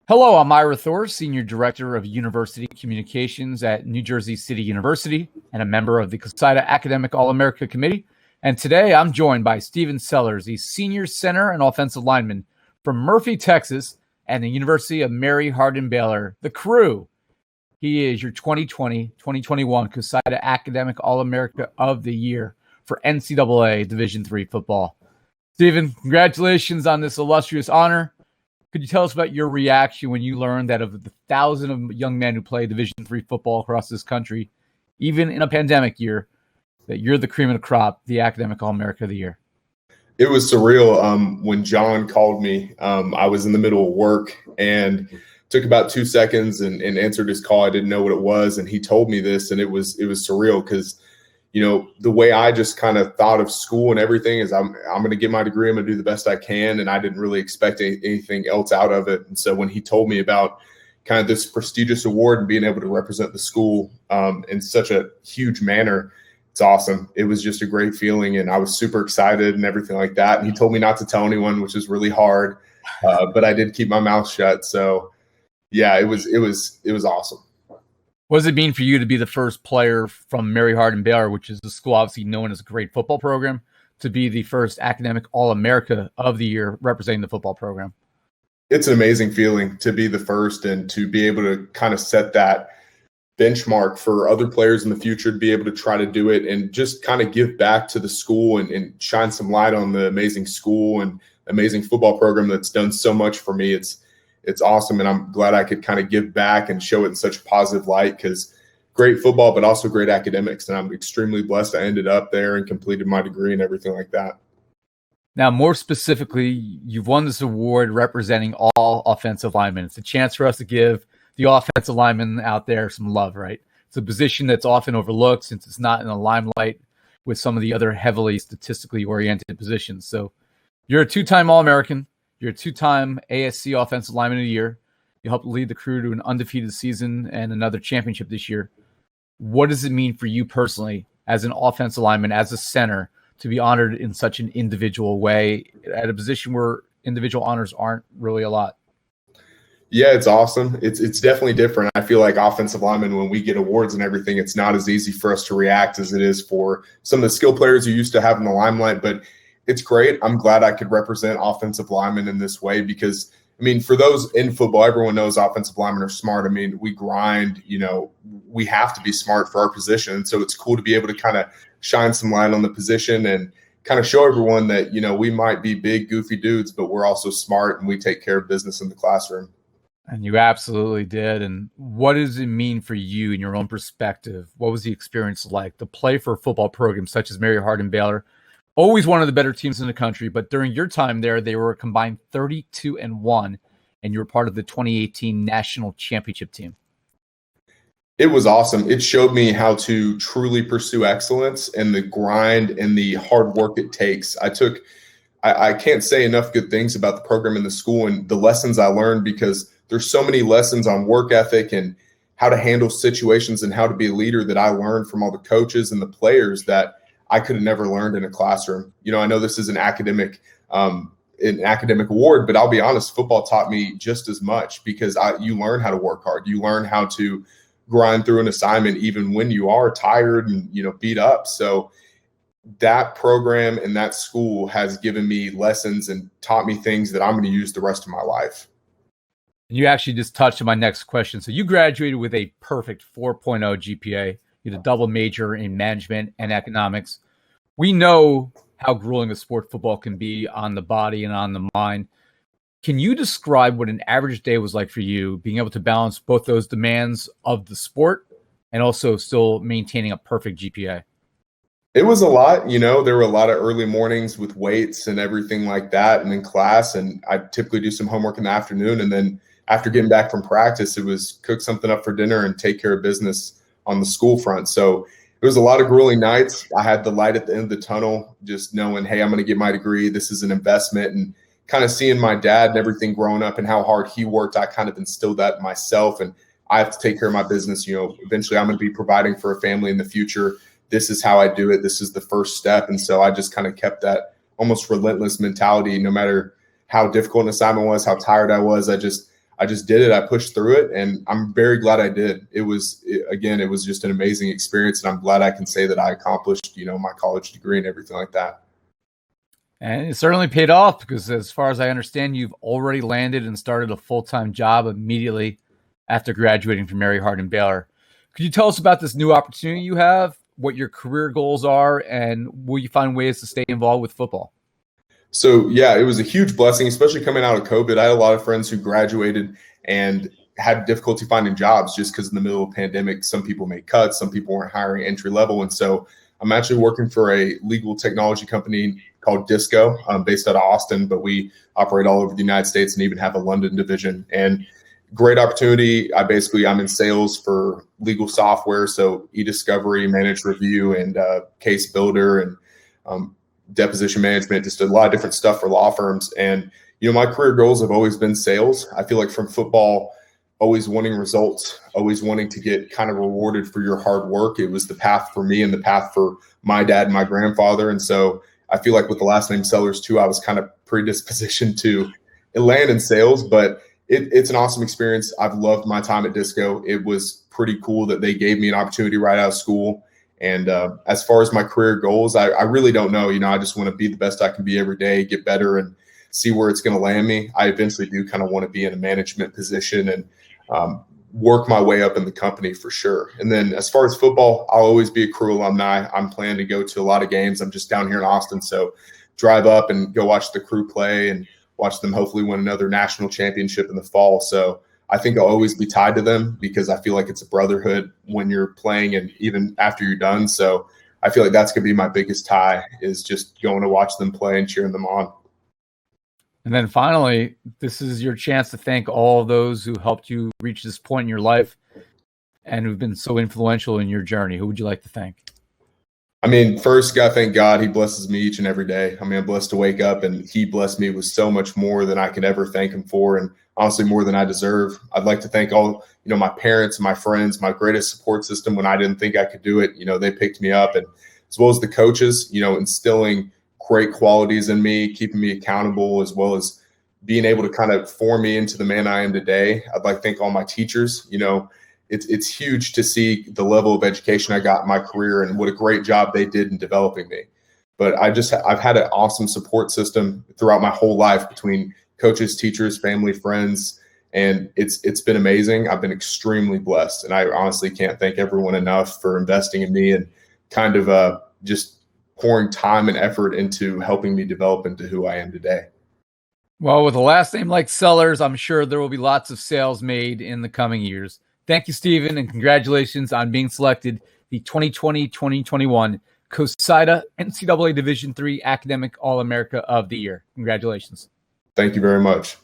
Hello, I'm Ira Thor, Senior Director of University Communications at New Jersey City University and a member of the CoSIDA Academic AllAmerica Committee. And today I'm joined by Steven Sellers, a senior center and offensive lineman from Murphy, Texas, and the University of Mary Hardin-Baylor, the Crew. He is your 2020-2021 CoSIDA Academic All-America of the Year for NCAA Division III football. Steven, congratulations on this illustrious honor. Could you tell us about your reaction when you learned that of the thousands of young men who play Division III football across this country, even in a pandemic year, that you're the cream of the crop, the Academic All-America of the Year? It was surreal. When John called me, I was in the middle of work and took about 2 seconds and answered his call. I didn't know what it was, and he told me this, and it was surreal because, the way I just kind of thought of school and everything is I'm going to get my degree. I'm going to do the best I can, and I didn't really expect anything else out of it. And so when he told me about kind of this prestigious award and being able to represent the school in such a huge manner, it's awesome. It was just a great feeling, and I was super excited and everything like that. And he told me not to tell anyone, which is really hard, but I did keep my mouth shut. So, yeah, it was awesome. What does it mean for you to be the first player from Mary Hardin-Baylor, which is the school obviously known as a great football program, to be the first Academic All-America of the Year representing the football program? It's an amazing feeling to be the first and to be able to kind of set that benchmark for other players in the future to be able to try to do it and just kind of give back to the school and shine some light on the amazing school and amazing football program that's done so much for me. It's awesome, and I'm glad I could kind of give back and show it in such a positive light because great football, but also great academics, and I'm extremely blessed I ended up there and completed my degree and everything like that. Now, more specifically, you've won this award representing all offensive linemen. It's a chance for us to give the offensive linemen out there some love, right? It's a position that's often overlooked since it's not in the limelight with some of the other heavily statistically oriented positions. So you're a two-time All-American. You're a two-time ASC Offensive Lineman of the Year. You helped lead the Crew to an undefeated season and another championship this year. What does it mean for you personally as an offensive lineman, as a center, to be honored in such an individual way at a position where individual honors aren't really a lot? Yeah, it's awesome. It's definitely different. I feel like offensive linemen, when we get awards and everything, it's not as easy for us to react as it is for some of the skill players who used to have in the limelight, but it's great. I'm glad I could represent offensive linemen in this way because, for those in football, everyone knows offensive linemen are smart. We grind, we have to be smart for our position. So it's cool to be able to kind of shine some light on the position and kind of show everyone that, we might be big, goofy dudes, but we're also smart and we take care of business in the classroom. And you absolutely did. And what does it mean for you in your own perspective? What was the experience like to play for a football program such as Mary Hardin-Baylor? Always one of the better teams in the country, but during your time there, they were a combined 32-1, and you were part of the 2018 national championship team. It was awesome. It showed me how to truly pursue excellence and the grind and the hard work it takes. I can't say enough good things about the program and the school and the lessons I learned because there's so many lessons on work ethic and how to handle situations and how to be a leader that I learned from all the coaches and the players that I could have never learned in a classroom. I know this is an academic award, but I'll be honest, football taught me just as much because you learn how to work hard. You learn how to grind through an assignment even when you are tired and, beat up. So that program and that school has given me lessons and taught me things that I'm going to use the rest of my life. You actually just touched on my next question. So you graduated with a perfect 4.0 GPA. You had a double major in management and economics. We know how grueling a sport football can be on the body and on the mind. Can you describe what an average day was like for you, being able to balance both those demands of the sport and also still maintaining a perfect GPA? It was a lot. There were a lot of early mornings with weights and everything like that and in class, and I typically do some homework in the afternoon, and then after getting back from practice, it was cook something up for dinner and take care of business on the school front. So it was a lot of grueling nights. I had the light at the end of the tunnel, just knowing, hey, I'm going to get my degree. This is an investment. And kind of seeing my dad and everything growing up and how hard he worked, I kind of instilled that in myself. And I have to take care of my business. Eventually I'm going to be providing for a family in the future. This is how I do it. This is the first step. And so I just kind of kept that almost relentless mentality, no matter how difficult an assignment was, how tired I was. I just did it. I pushed through it, and I'm very glad I did. It was just an amazing experience, and I'm glad I can say that I accomplished, my college degree and everything like that. And it certainly paid off because, as far as I understand, you've already landed and started a full-time job immediately after graduating from Hardin-Baylor. Could you tell us about this new opportunity you have, what your career goals are, and will you find ways to stay involved with football? So, yeah, it was a huge blessing, especially coming out of COVID. I had a lot of friends who graduated and had difficulty finding jobs just because in the middle of the pandemic, some people made cuts, some people weren't hiring entry level. And so I'm actually working for a legal technology company called Disco, based out of Austin, but we operate all over the United States and even have a London division. And great opportunity. I'm in sales for legal software, so e-discovery, managed review, and case builder, and deposition management, just a lot of different stuff for law firms. And, my career goals have always been sales. I feel like from football, always wanting results, always wanting to get kind of rewarded for your hard work. It was the path for me and the path for my dad and my grandfather. And so I feel like with the last name Sellers too, I was kind of predispositioned to land in sales, but it's an awesome experience. I've loved my time at Disco. It was pretty cool that they gave me an opportunity right out of school. And as far as my career goals, I really don't know. I just want to be the best I can be every day, get better, and see where it's going to land me. I eventually do kind of want to be in a management position and work my way up in the company for sure. And then as far as football, I'll always be a Crew alumni. I'm planning to go to a lot of games. I'm just down here in Austin, so drive up and go watch the Crew play and watch them hopefully win another national championship in the fall. So I think I'll always be tied to them because I feel like it's a brotherhood when you're playing and even after you're done. So I feel like that's going to be my biggest tie, is just going to watch them play and cheering them on. And then finally, this is your chance to thank all of those who helped you reach this point in your life and who've been so influential in your journey. Who would you like to thank? First, got to thank God. He blesses me each and every day. I'm blessed to wake up, and he blessed me with so much more than I could ever thank him for, and honestly, more than I deserve. I'd like to thank all, my parents, my friends, my greatest support system when I didn't think I could do it. They picked me up, and as well as the coaches, instilling great qualities in me, keeping me accountable, as well as being able to kind of form me into the man I am today. I'd like to thank all my teachers. It's huge to see the level of education I got in my career and what a great job they did in developing me. But I've had an awesome support system throughout my whole life between coaches, teachers, family, friends, and it's been amazing. I've been extremely blessed, and I honestly can't thank everyone enough for investing in me and kind of just pouring time and effort into helping me develop into who I am today. Well, with a last name like Sellers, I'm sure there will be lots of sales made in the coming years. Thank you, Stephen, and congratulations on being selected the 2020-2021 CoSIDA NCAA Division III Academic All-America of the Year. Congratulations. Thank you very much.